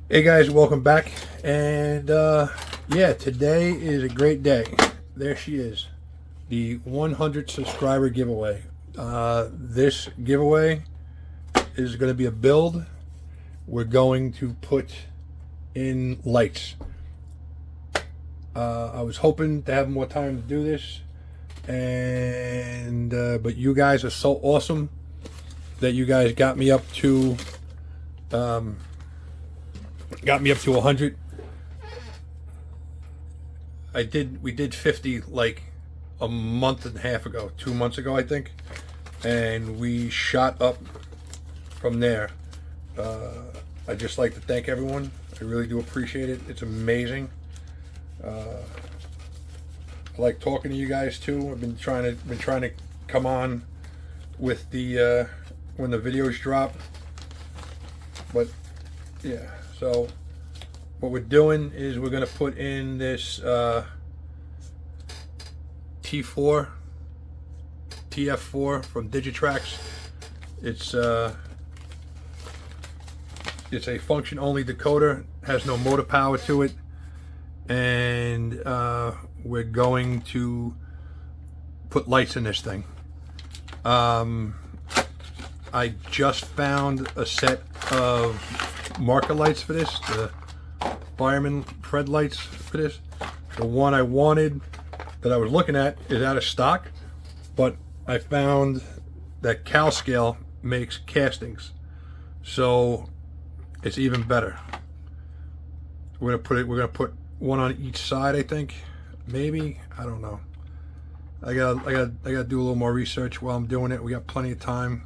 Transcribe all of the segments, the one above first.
Hey guys, welcome back. And yeah, today is a great day. There she is, the 100 subscriber giveaway. This giveaway is going to be a build. We're going to put in lights. I was hoping to have more time to do this, and but you guys are so awesome that you guys got me up to 100. We did 50 like a month and a half ago, 2 months ago, I think, and we shot up from there. I'd just like to thank everyone. I really do appreciate it. It's amazing. I like talking to you guys too. I've been trying to come on with the when the videos drop, but yeah. So what we're doing is we're going to put in this TF4 from Digitrax. It's a function only decoder, has no motor power to it, and we're going to put lights in this thing. I just found a set of marker lights for this, the fireman Fred lights for this. The one I wanted that I was looking at is out of stock, but I found that CalScale makes castings, so it's even better. We're gonna put one on each side, I think. Maybe, I don't know. I gotta do a little more research while I'm doing it. We got plenty of time,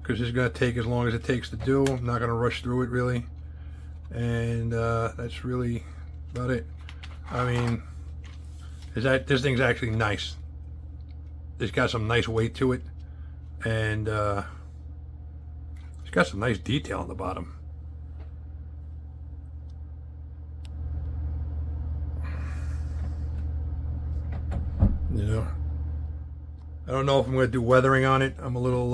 because it's going to take as long as it takes to do. I'm not going to rush through it, really. And that's really about it. I mean, this thing's actually nice. It's got some nice weight to it. And it's got some nice detail on the bottom. You know, I don't know if I'm going to do weathering on it. I'm a little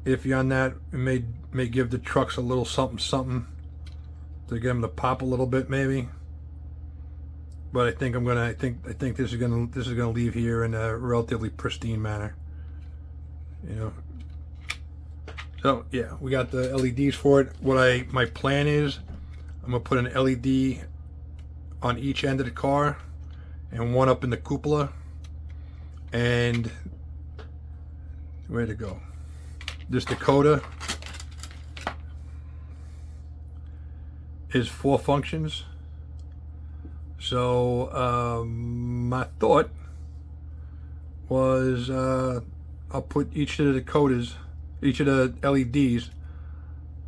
iffy on that. It may give the trucks a little something to get them to pop a little bit, maybe. But I think I think this is gonna leave here in a relatively pristine manner. You know. So yeah, we got the LEDs for it. My plan is, I'm gonna put an LED on each end of the car, and one up in the cupola. And where to go? This Dakota is 4 functions. So my thought was I'll put each of the Dakotas, each of the LEDs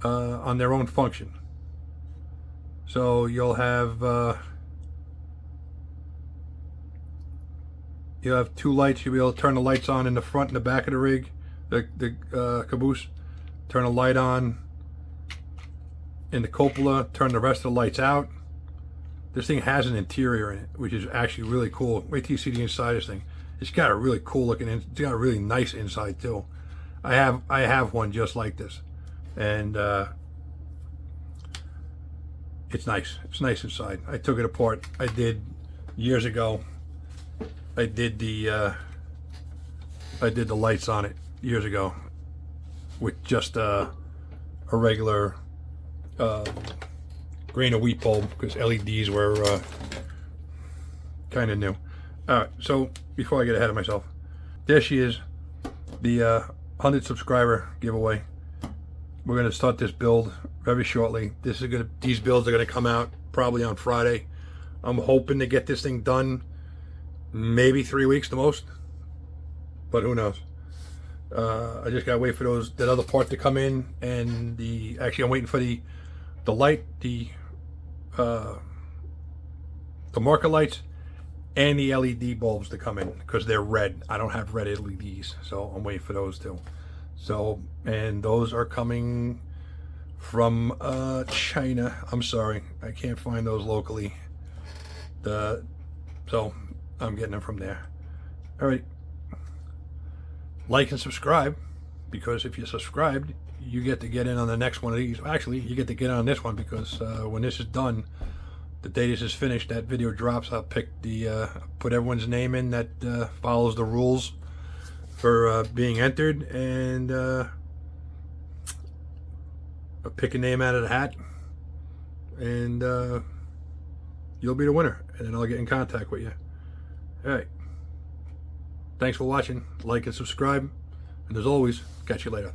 on their own function. So you'll have 2 lights. You'll be able to turn the lights on in the front and the back of the rig. The caboose, turn a light on in the cupola, turn the rest of the lights out. This thing has an interior in it, which is actually really cool. Wait till you see the inside of this thing. It's got a really cool looking, it's got a really nice inside too. I have one just like this, and it's nice. It's nice inside. I took it apart. I did years ago. I did the lights on it years ago with just a regular grain of wheat bulb, because LEDs were kind of new. Alright, so before I get ahead of myself, there she is, the 100 subscriber giveaway. We're going to start this build very shortly. These builds are going to come out probably on Friday. I'm hoping to get this thing done maybe 3 weeks the most, but who knows. I just gotta wait for that other part to come in, and actually I'm waiting for the light, the marker lights, and the LED bulbs to come in, because they're red. I don't have red LEDs, so I'm waiting for those too. So, and those are coming from China. I'm sorry, I can't find those locally. So I'm getting them from there. All right. Like and subscribe, because if you're subscribed, you get to get in on the next one of these. Actually, you get to get on this one because when this is done, the day this is finished, that video drops. I'll pick put everyone's name in that follows the rules for being entered, and I'll pick a name out of the hat, and you'll be the winner, and then I'll get in contact with you. All right. Thanks for watching. Like and subscribe, and as always, catch you later.